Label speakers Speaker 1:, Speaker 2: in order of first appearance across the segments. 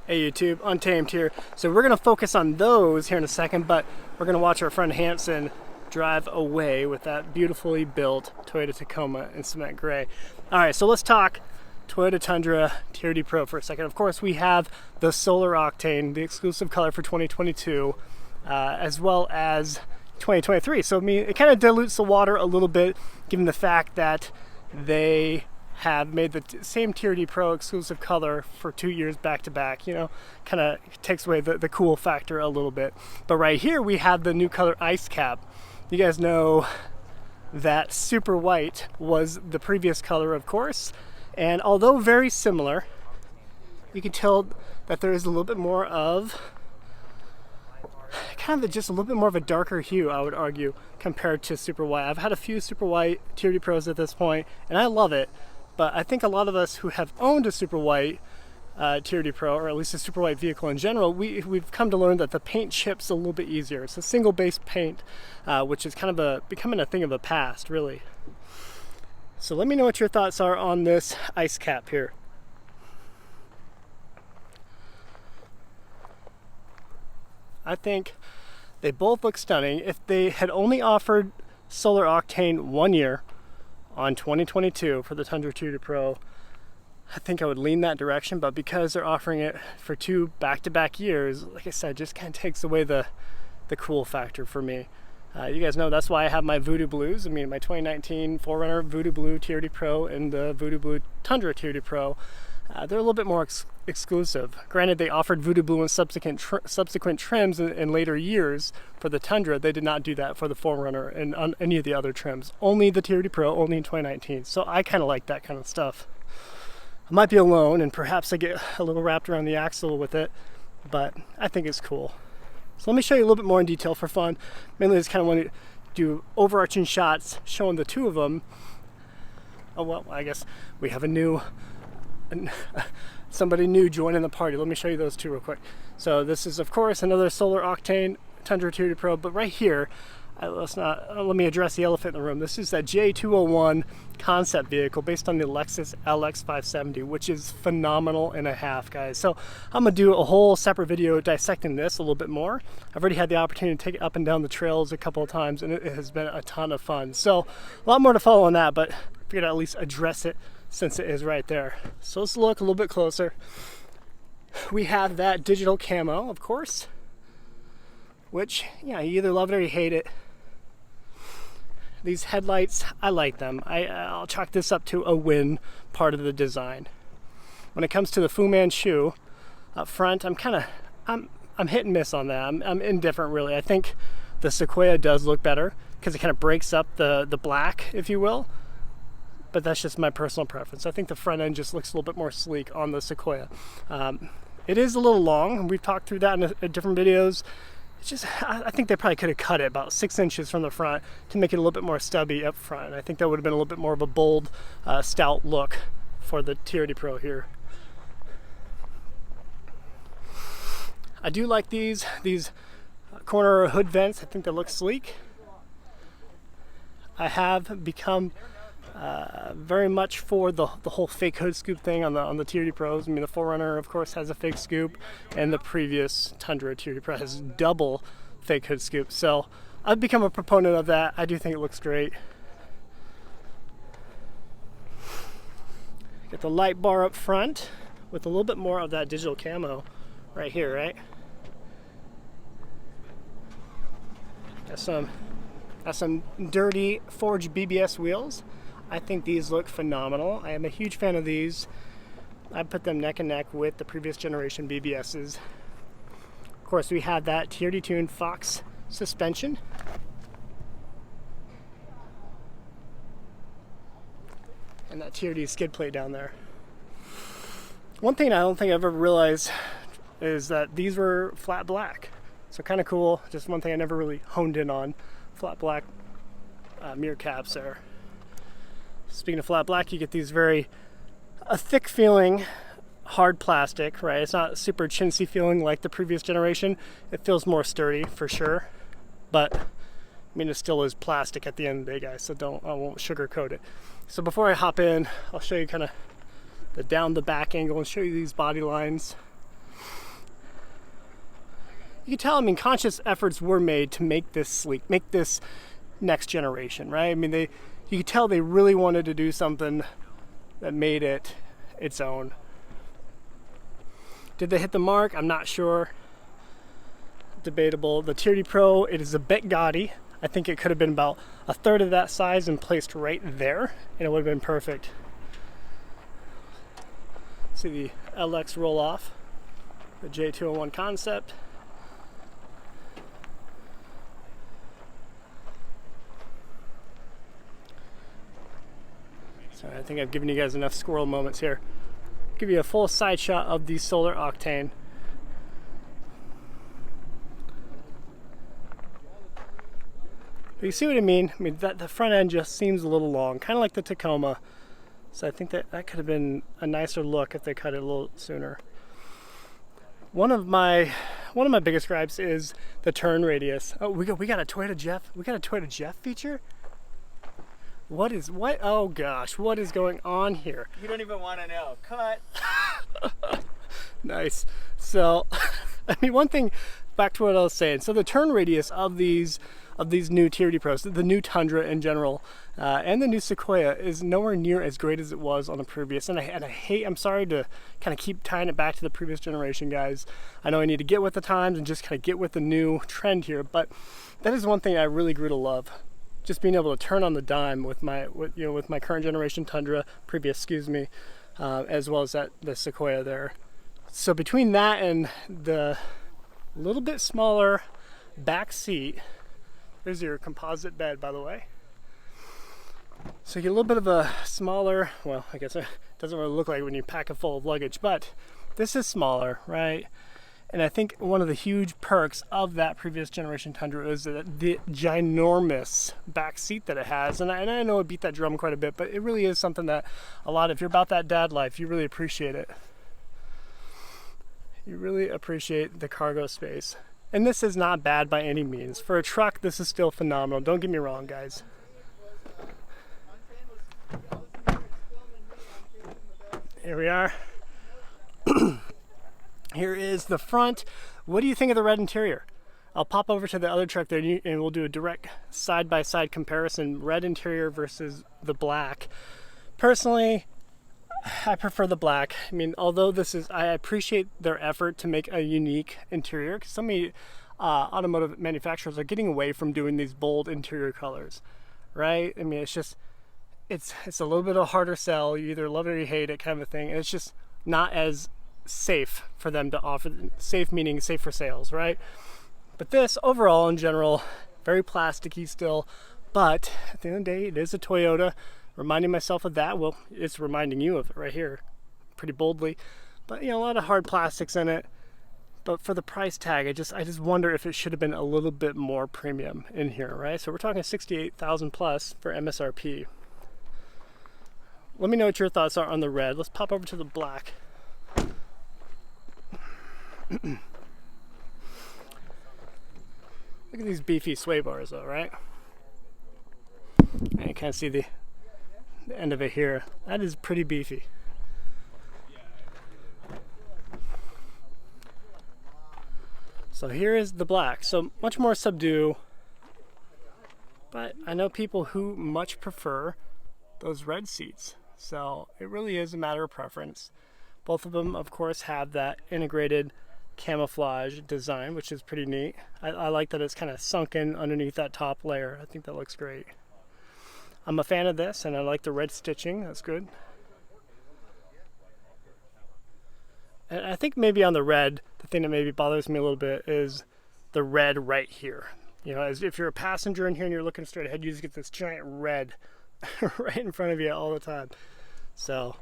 Speaker 1: Hey YouTube, Untamed here. So we're going to focus on those here in a second, but we're going to watch our friend Hanson drive away with that beautifully built Toyota Tacoma in cement gray. Alright, so let's talk Toyota Tundra TRD Pro for a second. Of course, we have the Solar Octane, the exclusive color for 2022, as well as 2023. So I mean, it kind of dilutes the water a little bit, given the fact that they have made the same TRD Pro exclusive color for 2 years back to back. You know, kind of takes away the cool factor a little bit. But right here we have the new color Ice Cap. You guys know that super white was the previous color, of course, and although very similar, you can tell that there is a little bit more of just a little bit more of a darker hue, I would argue, compared to super white. I've had a few super white TRD Pros at this point, and I love it. But I think a lot of us who have owned a super white TRD Pro, or at least a super white vehicle in general, we've come to learn that the paint chips a little bit easier. It's a single base paint, which is kind of becoming a thing of the past, really. So let me know what your thoughts are on this Ice Cap here. I think they both look stunning. If they had only offered Solar Octane 1 year on 2022 for the Tundra TRD Pro, I think I would lean that direction, but because they're offering it for 2 back-to-back years, like I said, just kind of takes away the cool factor for me. You guys know that's why I have my Voodoo Blues. I mean, my 2019 4Runner Voodoo Blue TRD Pro and the Voodoo Blue Tundra TRD Pro. They're a little bit more exclusive. Granted, they offered Voodoo Blue and subsequent trims in later years for the Tundra. They did not do that for the 4Runner and on any of the other trims. Only the TRD Pro, only in 2019. So I kind of like that kind of stuff. I might be alone, and perhaps I get a little wrapped around the axle with it, but I think it's cool. So let me show you a little bit more in detail for fun. Mainly just kind of want to do overarching shots showing the two of them. Oh well, I guess we have somebody new joining the party. Let me show you those two real quick. So this is, of course, another Solar Octane Tundra TRD Pro, but right here, let me address the elephant in the room. This is that J201 concept vehicle based on the Lexus LX570, which is phenomenal and a half, guys. So I'm gonna do a whole separate video dissecting this a little bit more. I've already had the opportunity to take it up and down the trails a couple of times, and it has been a ton of fun. So a lot more to follow on that, but I figured I'd at least address it since it is right there. So let's look a little bit closer. We have that digital camo, of course, which, yeah, you either love it or you hate it. These headlights, I like them. I'll chalk this up to a win part of the design. When it comes to the Fu Manchu up front, I'm hit and miss on that. I'm indifferent, really. I think the Sequoia does look better because it kind of breaks up the black, if you will. But that's just my personal preference. I think the front end just looks a little bit more sleek on the Sequoia. It is a little long. We've talked through that in different videos. It's just, I think they probably could have cut it about 6 inches from the front to make it a little bit more stubby up front. And I think that would have been a little bit more of a bold, stout look for the TRD Pro here. I do like these corner hood vents. I think they look sleek. I have become very much for the whole fake hood scoop thing on the TRD Pros. I mean, the 4Runner, of course, has a fake scoop, and the previous Tundra TRD Pro has double fake hood scoop. So I've become a proponent of that. I do think it looks great. Get the light bar up front with a little bit more of that digital camo right here, right? Got some dirty forged Bbs wheels. I think these look phenomenal. I am a huge fan of these. I put them neck and neck with the previous generation BBSs. Of course, we have that TRD tuned Fox suspension. And that TRD skid plate down there. One thing I don't think I've ever realized is that these were flat black. So kind of cool. Just one thing I never really honed in on. Flat black mirror caps there. Speaking of flat black, you get these a thick feeling hard plastic, right? It's not super chintzy feeling like the previous generation. It feels more sturdy for sure, but I mean, it still is plastic at the end of the day, guys, so I won't sugarcoat it. So before I hop in, I'll show you kind of the down the back angle and show you these body lines. you can tell, I mean, conscious efforts were made to make this sleek, make this next generation, right? I mean, you could tell they really wanted to do something that made it its own. Did they hit the mark? I'm not sure. Debatable. The TRD Pro, it is a bit gaudy. I think it could have been about a third of that size and placed right there, and it would have been perfect. See the LX roll off, the J201 concept. Sorry, I think I've given you guys enough squirrel moments here. Give you a full side shot of the Solar Octane. But you see what I mean? I mean, the front end just seems a little long, kind of like the Tacoma. So I think that could have been a nicer look if they cut it a little sooner. One of my biggest gripes is the turn radius. Oh, we got a Toyota Jeff. We got a Toyota Jeff feature. What? Oh gosh, what is going on here?
Speaker 2: You don't even want to know. Cut.
Speaker 1: Nice. So, I mean, one thing, back to what I was saying. So the turn radius of these new TRD Pros, the new Tundra in general, and the new Sequoia is nowhere near as great as it was on the previous. And I'm sorry to kind of keep tying it back to the previous generation, guys. I know I need to get with the times and just kind of get with the new trend here, but that is one thing I really grew to love. Just being able to turn on the dime with my current generation Tundra, as well as the Sequoia there. So between that and the little bit smaller back seat, there's your composite bed, by the way. So you get a little bit of a smaller, well, I guess it doesn't really look like when you pack it full of luggage, but this is smaller, right? And I think one of the huge perks of that previous generation Tundra is the ginormous back seat that it has. And I know I beat that drum quite a bit, but it really is something that if you're about that dad life, you really appreciate it. You really appreciate the cargo space. And this is not bad by any means. For a truck, this is still phenomenal. Don't get me wrong, guys. Here we are. Here is the front. What do you think of the red interior? I'll pop over to the other truck there and we'll do a direct side-by-side comparison, red interior versus the black. Personally, I prefer the black. I mean, although I appreciate their effort to make a unique interior, because so many automotive manufacturers are getting away from doing these bold interior colors, right? I mean, it's a little bit of a harder sell. You either love it or you hate it, kind of a thing. And it's just not as safe for them to offer. Safe meaning safe for sales, right? But this overall, in general, very plasticky still. But at the end of the day, it is a Toyota. Reminding myself of that. Well, it's reminding you of it right here, pretty boldly. But a lot of hard plastics in it. But for the price tag, I just wonder if it should have been a little bit more premium in here, right? So we're talking $68,000 plus for MSRP. Let me know what your thoughts are on the red. Let's pop over to the black. Look at these beefy sway bars, though, right? And you kind of see the end of it here. That is pretty beefy. So here is the black. So much more subdued. But I know people who much prefer those red seats. So it really is a matter of preference. Both of them, of course, have that integrated camouflage design, which is pretty neat. I like that it's kind of sunken underneath that top layer. I think that looks great. I'm a fan of this, and I like the red stitching. That's good. And I think maybe on the red, the thing that maybe bothers me a little bit is the red right here. As if you're a passenger in here and you're looking straight ahead, you just get this giant red right in front of you all the time. So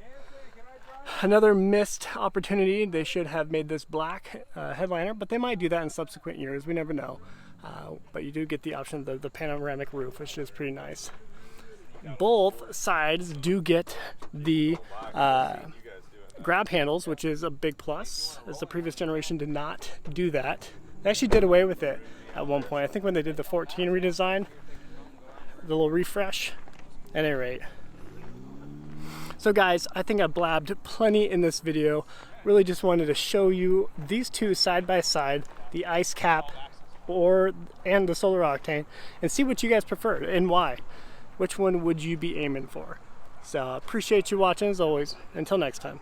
Speaker 1: another missed opportunity. They should have made this black headliner, but they might do that in subsequent years. We never know. But you do get the option of the panoramic roof, which is pretty nice. Both sides do get the grab handles, which is a big plus, as the previous generation did not do that. They actually did away with it at one point. I think when they did the 14 redesign, the little refresh. At any rate. So guys, I think I blabbed plenty in this video. really just wanted to show you these two side by side, the Ice Cap and the Solar Octane, and see what you guys prefer and why. Which one would you be aiming for? So appreciate you watching as always. Until next time.